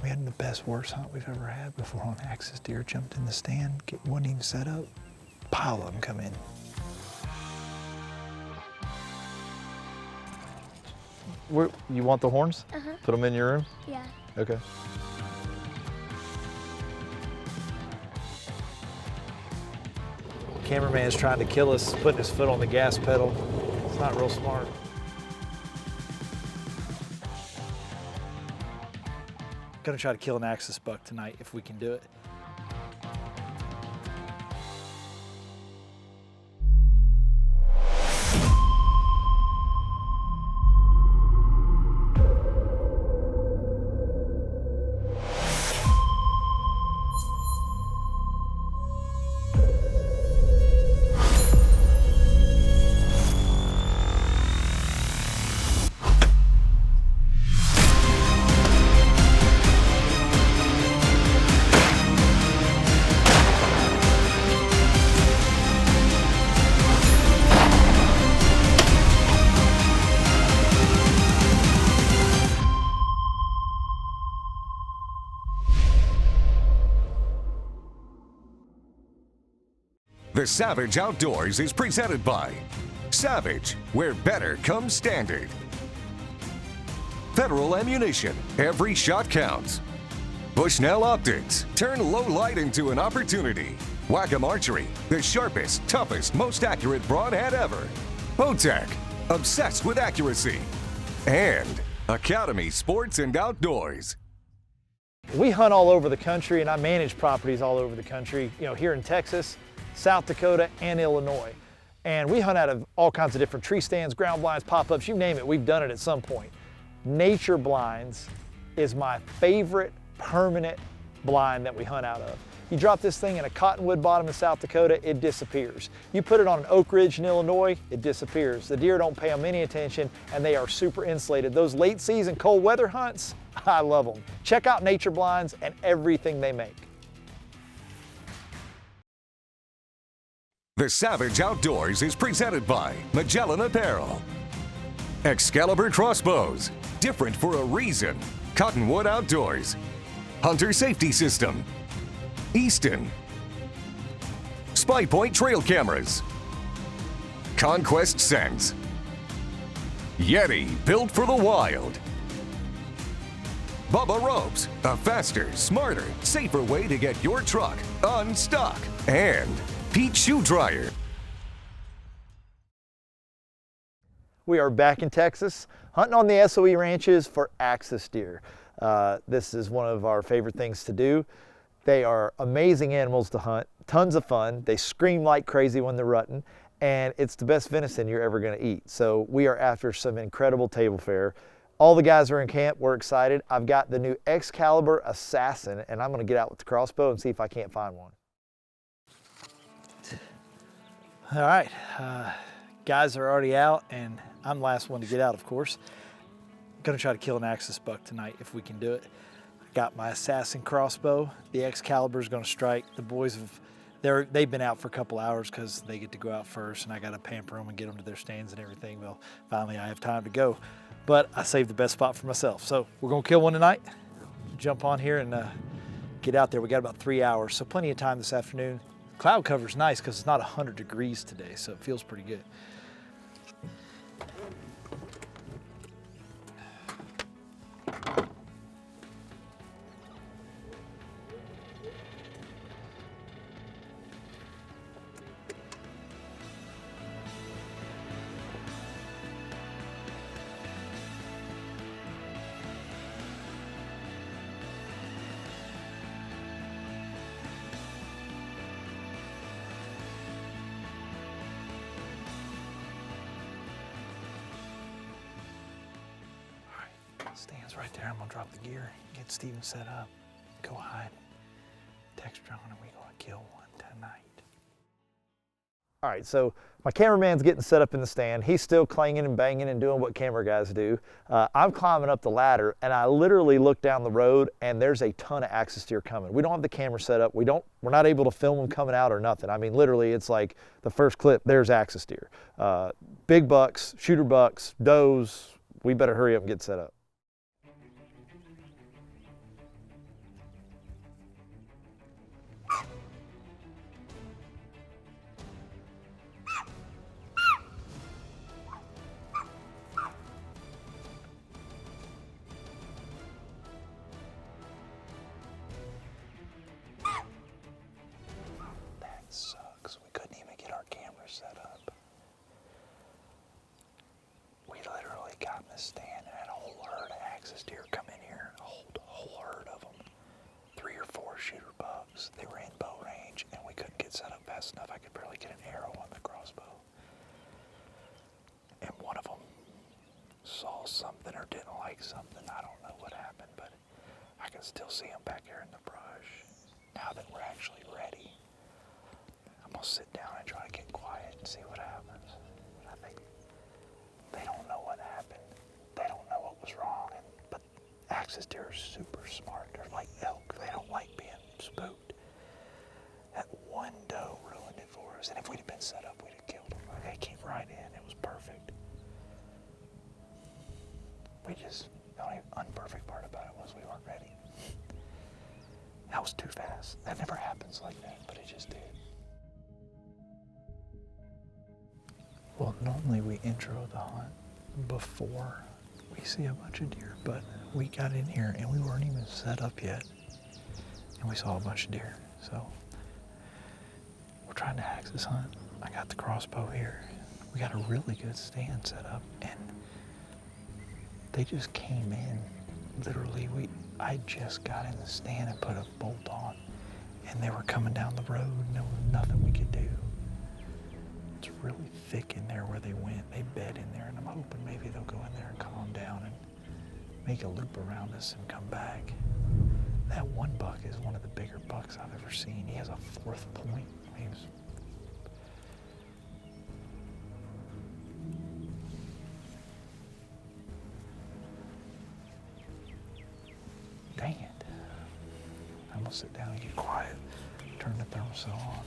We had the best, worst hunt we've ever had before on axis deer. Jumped in the stand, wasn't even set up. Pile of them come in. You want the horns? Uh-huh. Put them in your room? Yeah. Okay. Cameraman's trying to kill us, putting his foot on the gas pedal. It's not real smart. Gonna try to kill an axis buck tonight if we can do it. The Savage Outdoors is presented by Savage, where better comes standard. Federal Ammunition, every shot counts. Bushnell Optics, turn low light into an opportunity. Wacom Archery, the sharpest, toughest, most accurate broadhead ever. Bowtech, obsessed with accuracy. And Academy Sports and Outdoors. We hunt all over the country, and I manage properties all over the country, here in Texas, South Dakota, and Illinois. And we hunt out of all kinds of different tree stands, ground blinds, pop-ups, you name it, we've done it at some point. Nature blinds is my favorite permanent blind that we hunt out of. You drop this thing in a cottonwood bottom in South Dakota, it disappears. You put it on an oak ridge in Illinois, it disappears. The deer don't pay them any attention, and they are super insulated. Those late season cold weather hunts, I love them. Check out Nature Blinds and everything they make. The Savage Outdoors is presented by Magellan Apparel. Excalibur Crossbows, different for a reason. Cottonwood Outdoors. Hunter Safety System. Easton. Spy Point Trail Cameras. Conquest Scents. Yeti, built for the wild. Bubba Ropes, a faster, smarter, safer way to get your truck unstuck. And Pete Shoe Dryer. We are back in Texas, hunting on the SOE ranches for axis deer. This is one of our favorite things to do. They are amazing animals to hunt, tons of fun. They scream like crazy when they're rutting, and it's the best venison you're ever gonna eat. So we are after some incredible table fare. All the guys are in camp, we're excited. I've got the new Excalibur Assassin, and I'm gonna get out with the crossbow and see if I can't find one. All right, guys are already out, and I'm the last one to get out, of course. I'm gonna try to kill an axis buck tonight if we can do it. I got my Assassin crossbow. The Excalibur is gonna strike. The boys they've been out for a couple hours because they get to go out first, and I gotta pamper them and get them to their stands and everything. Well, finally I have time to go, but I saved the best spot for myself. So we're gonna kill one tonight. Jump on here and get out there. We got about 3 hours, so plenty of time this afternoon. Cloud cover's nice because it's not 100 degrees today, so it feels pretty good. Stands right there. I'm gonna drop the gear, get Steven set up, go hide, text drone, and we're gonna kill one tonight. All right, so my cameraman's getting set up in the stand. He's still clanging and banging and doing what camera guys do. I'm climbing up the ladder, and I literally look down the road, and there's a ton of axis deer coming. We don't have the camera set up. We're not able to film them coming out or nothing. I mean, literally, it's like the first clip, there's axis deer. Big bucks, shooter bucks, does. We better hurry up and get set up. sucks. We couldn't even get our camera set up. We literally got in the stand and had a whole herd of axis deer come in here. A whole herd of them. 3 or 4 shooter bucks. They were in bow range and we couldn't get set up fast enough. I could barely get an arrow on the crossbow. And one of them saw something or didn't like something. I don't know what happened, but I can still see him back here in the brush. Now that we're actually ready, I'm gonna sit down and try to get quiet and see what happens. I think they don't know what happened. They don't know what was wrong. But axis deer are super smart. They're like elk. They don't like being spooked. That one doe ruined it for us. And if we'd have been set up, we'd have killed them. They came right in. It was perfect. The only unperfect part about it was we weren't ready. That was too fast. That never happens like that, but it just did. Well, normally we intro the hunt before we see a bunch of deer, but we got in here and we weren't even set up yet, and we saw a bunch of deer. So we're trying to axis hunt. I got the crossbow here. We got a really good stand set up, and they just came in. Literally, I just got in the stand and put a bolt on, and they were coming down the road, and there was nothing we could do. It's really thick in there where they went. They bed in there, and I'm hoping maybe they'll go in there and calm down and make a loop around us and come back. That one buck is one of the bigger bucks I've ever seen. He has a 4th point. Dang it. I'm gonna sit down and get quiet. Turn the thermostat on.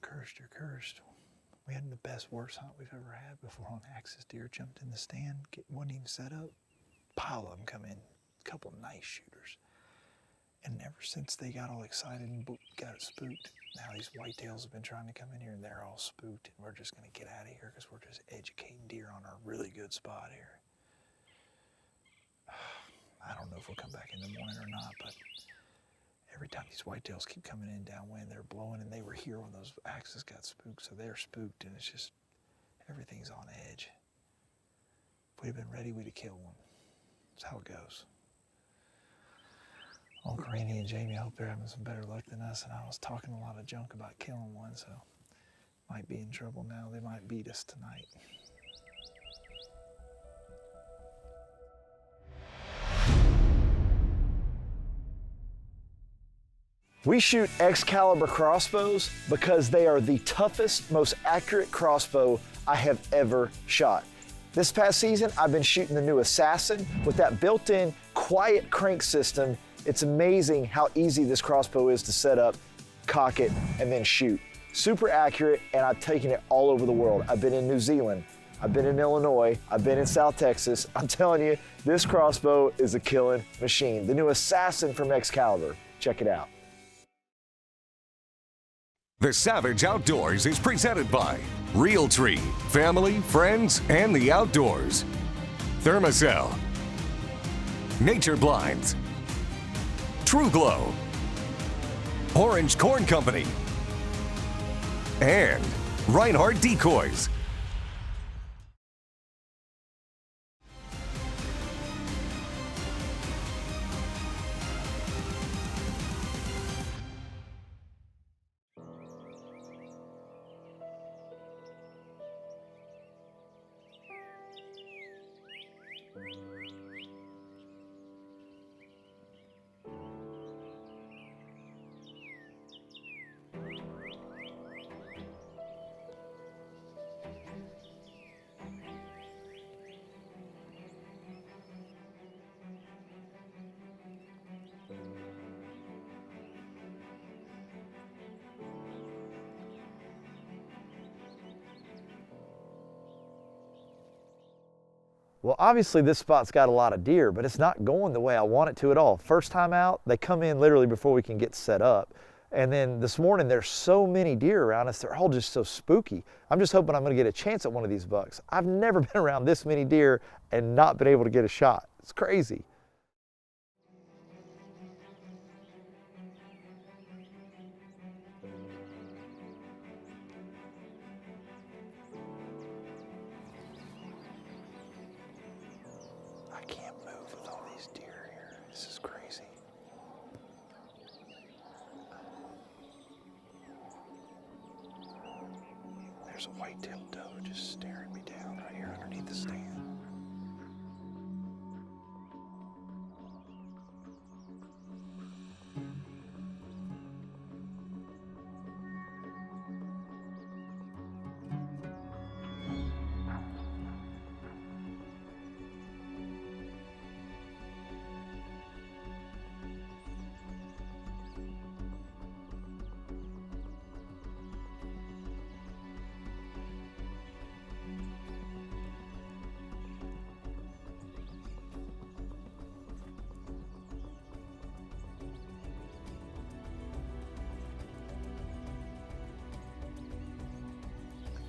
Cursed, you're cursed. We had the best, worst hunt we've ever had before on axis deer. Jumped in the stand, wasn't even set up. Pile of them come in, a couple of nice shooters. And ever since they got all excited and got spooked, now these whitetails have been trying to come in here and they're all spooked, and we're just gonna get out of here because we're just educating deer on our really good spot here. I don't know if we'll come back in the morning or not, but every time these whitetails keep coming in downwind, they're blowing, and they were here when those axes got spooked, so they're spooked, and it's just, everything's on edge. If we'd have been ready, we'd have killed one. That's how it goes. Uncle Randy and Jamie, I hope they're having some better luck than us, and I was talking a lot of junk about killing one, so might be in trouble now. They might beat us tonight. We shoot Excalibur crossbows because they are the toughest, most accurate crossbow I have ever shot. This past season, I've been shooting the new Assassin with that built-in quiet crank system. It's amazing how easy this crossbow is to set up, cock it, and then shoot. Super accurate, and I've taken it all over the world. I've been in New Zealand, I've been in Illinois, I've been in South Texas. I'm telling you, this crossbow is a killing machine. The new Assassin from Excalibur. Check it out. The Savage Outdoors is presented by Realtree, family, friends, and the outdoors. Thermacell, Nature Blinds, True Glow, Orange Corn Company, and Reinhardt Decoys. Well, obviously this spot's got a lot of deer, but it's not going the way I want it to at all. First time out, they come in literally before we can get set up. And then this morning, there's so many deer around us, they're all just so spooky. I'm just hoping I'm gonna get a chance at one of these bucks. I've never been around this many deer and not been able to get a shot. It's crazy. I can't move with all these deer here. This is crazy. There's a white-tailed doe just staring me down right here underneath the stand.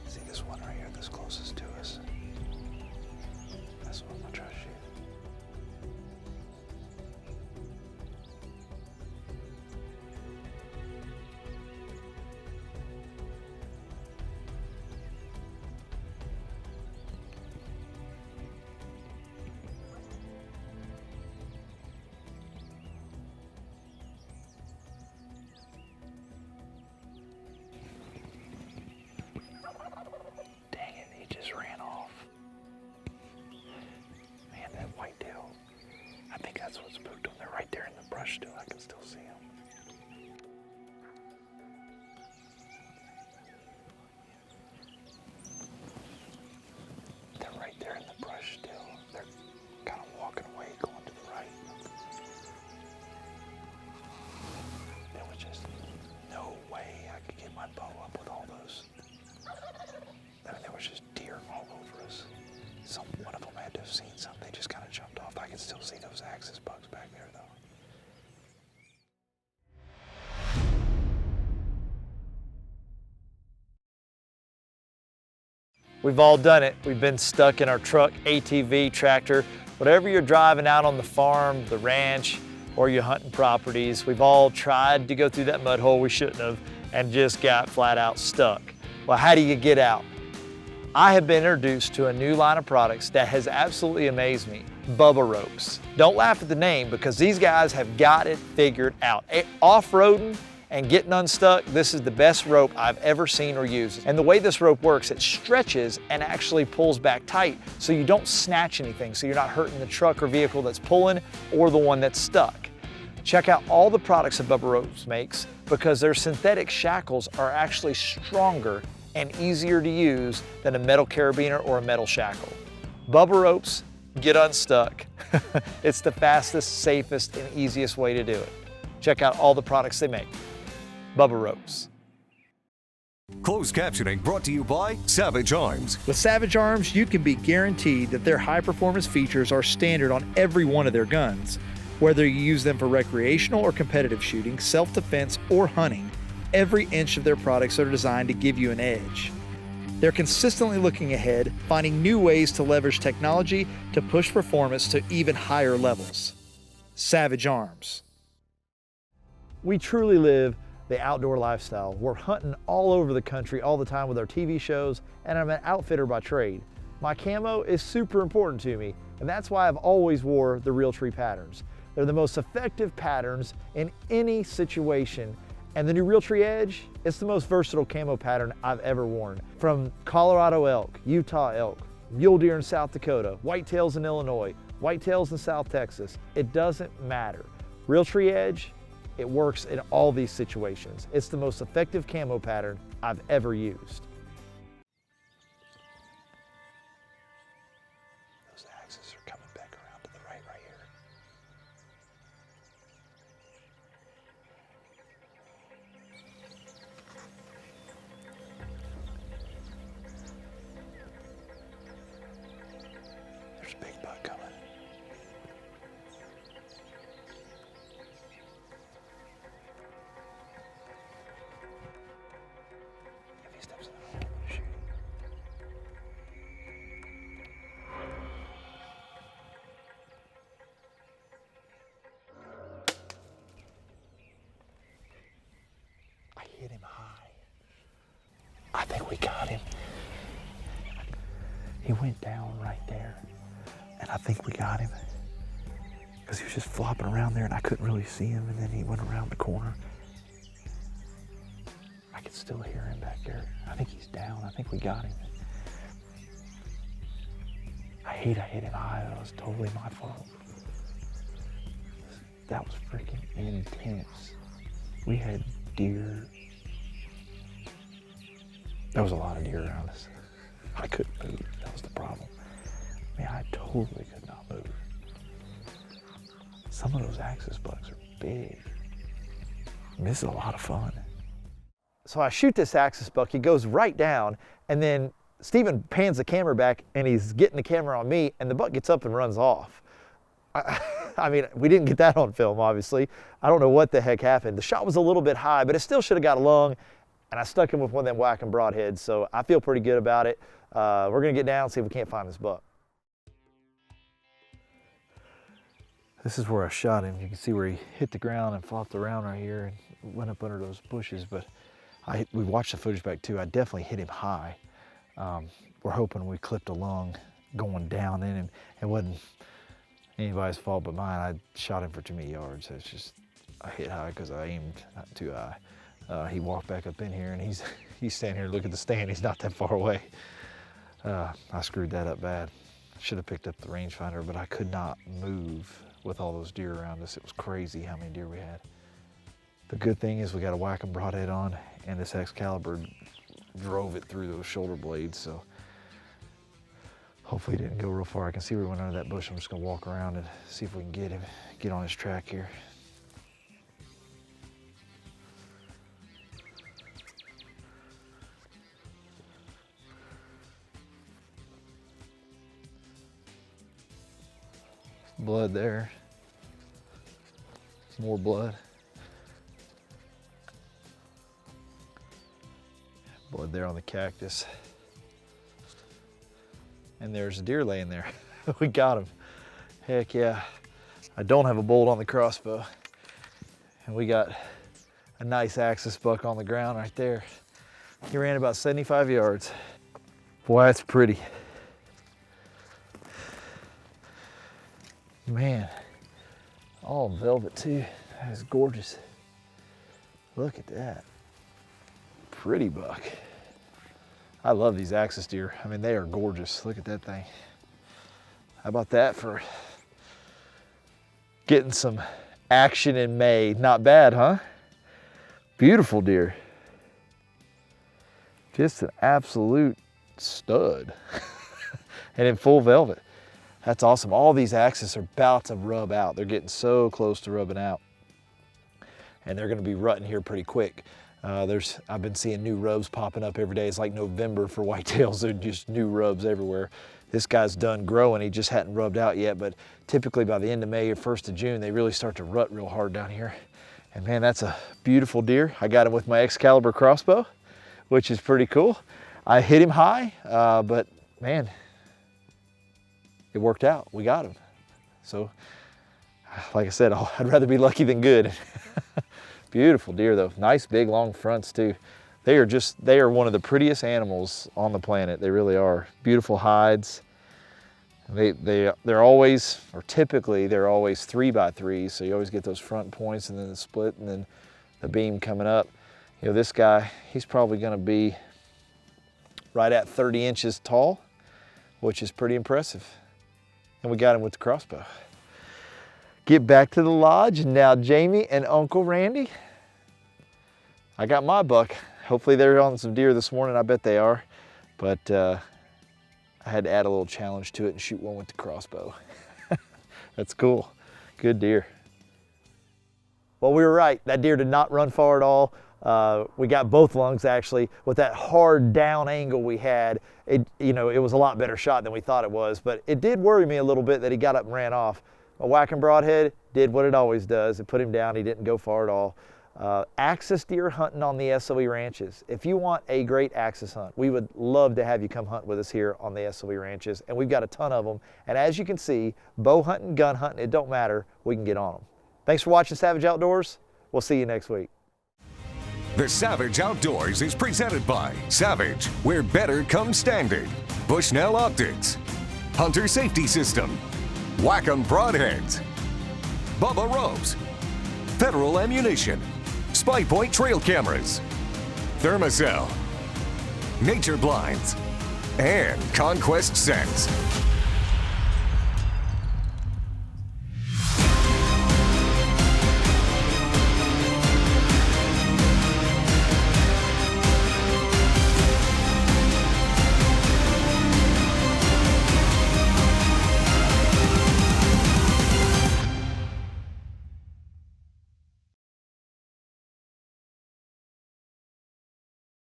See this one right here that's closest to us? That's what I'm gonna try to shoot. Dang it, he just ran off. Man, that whitetail, I think that's what spooked them. They're right there in the brush still. I can still see them. They're right there in the brush still. They're kind of walking away, going to the right. There was just no way I could get my bow up with all those. I mean, there was just deer all over us. One of them had to have seen something. They just kind of jumped off. I can still see those axis bugs back there, though. We've all done it. We've been stuck in our truck, ATV, tractor, whatever you're driving out on the farm, the ranch, or you're hunting properties. We've all tried to go through that mud hole we shouldn't have and just got flat out stuck. Well, how do you get out? I have been introduced to a new line of products that has absolutely amazed me, Bubba Ropes. Don't laugh at the name because these guys have got it figured out. Off-roading and getting unstuck, this is the best rope I've ever seen or used. And the way this rope works, it stretches and actually pulls back tight so you don't snatch anything, so you're not hurting the truck or vehicle that's pulling or the one that's stuck. Check out all the products that Bubba Ropes makes because their synthetic shackles are actually stronger and easier to use than a metal carabiner or a metal shackle. Bubba Ropes, get unstuck. It's the fastest, safest, and easiest way to do it. Check out all the products they make. Bubba Ropes. Closed captioning brought to you by Savage Arms. With Savage Arms, you can be guaranteed that their high-performance features are standard on every one of their guns. Whether you use them for recreational or competitive shooting, self-defense, or hunting, every inch of their products are designed to give you an edge. They're consistently looking ahead, finding new ways to leverage technology to push performance to even higher levels. Savage Arms. We truly live the outdoor lifestyle. We're hunting all over the country all the time with our TV shows, and I'm an outfitter by trade. My camo is super important to me, and that's why I've always wore the Realtree patterns. They're the most effective patterns in any situation. And the new Realtree Edge, it's the most versatile camo pattern I've ever worn. From Colorado elk, Utah elk, mule deer in South Dakota, whitetails in Illinois, whitetails in South Texas, it doesn't matter. Realtree Edge, it works in all these situations. It's the most effective camo pattern I've ever used. Those axes are coming back around to the right here. There's a big hit him high. I think we got him. He went down right there, and I think we got him because he was just flopping around there and I couldn't really see him, and then he went around the corner. I can still hear him back there. I think he's down. I think we got him. I hate I hit him high. That was totally my fault. That was freaking intense. We had deer. There was a lot of deer around us. I couldn't move. That was the problem. Man, I totally could not move. Some of those axis bucks are big. This is a lot of fun. So I shoot this axis buck. He goes right down, and then Steven pans the camera back, and he's getting the camera on me, and the buck gets up and runs off. I mean, we didn't get that on film, obviously. I don't know what the heck happened. The shot was a little bit high, but it still should have got lung, and I stuck him with one of them whacking broadheads, so I feel pretty good about it. We're gonna get down and see if we can't find this buck. This is where I shot him. You can see where he hit the ground and flopped around right here and went up under those bushes, but we watched the footage back too. I definitely hit him high. We're hoping we clipped a lung going down in him. It wasn't anybody's fault but mine. I shot him for too many yards. It's just, I hit high because I aimed not too high. He walked back up in here, and he's standing here looking at the stand. He's not that far away. I screwed that up bad. Should have picked up the rangefinder, but I could not move with all those deer around us. It was crazy how many deer we had. The good thing is we got a whacking broadhead on, and this Excalibur drove it through those shoulder blades, so hopefully it didn't go real far. I can see we went under that bush. I'm just gonna walk around and see if we can get him, get on his track here. Blood there. More blood. Blood there on the cactus. And there's a deer laying there. We got him. Heck yeah. I don't have a bolt on the crossbow. And we got a nice axis buck on the ground right there. He ran about 75 yards. Boy, that's pretty. Man, all velvet too. That is gorgeous. Look at that. Pretty buck. I love these axis deer. I mean, they are gorgeous. Look at that thing. How about that for getting some action in May? Not bad, huh? Beautiful deer. Just an absolute stud. And in full velvet. That's awesome. All these axis are about to rub out. They're getting so close to rubbing out. And they're gonna be rutting here pretty quick. I've been seeing new rubs popping up every day. It's like November for whitetails. There's just new rubs everywhere. This guy's done growing. He just hadn't rubbed out yet, but typically by the end of May or 1st of June, they really start to rut real hard down here. And man, that's a beautiful deer. I got him with my Excalibur crossbow, which is pretty cool. I hit him high, but man, it worked out. We got him. So, like I said, I'd rather be lucky than good. Beautiful deer though. Nice big long fronts too. They are one of the prettiest animals on the planet. They really are. Beautiful hides. They're always, or typically they're always 3x3, so you always get those front points and then the split and then the beam coming up. You know, this guy, he's probably gonna be right at 30 inches tall, which is pretty impressive. And we got him with the crossbow. Get back to the lodge, and now Jamie and Uncle Randy. I got my buck. Hopefully they're on some deer this morning. I bet they are. But I had to add a little challenge to it and shoot one with the crossbow. That's cool. Good deer. Well, we were right. That deer did not run far at all. We got both lungs actually. With that hard down angle we had, it was a lot better shot than we thought it was, but it did worry me a little bit that he got up and ran off. A whacking broadhead did what it always does. It put him down. He didn't go far at all. Axis deer hunting on the SOE ranches. If you want a great axis hunt, we would love to have you come hunt with us here on the SOE ranches, and we've got a ton of them. And as you can see, bow hunting, gun hunting, it don't matter. We can get on them. Thanks for watching Savage Outdoors. We'll see you next week. The Savage Outdoors is presented by Savage, where better comes standard. Bushnell Optics, Hunter Safety System, Wacom Broadheads, Bubba Ropes, Federal Ammunition, Spy Point Trail Cameras, Thermacell, Nature Blinds, and Conquest Scents.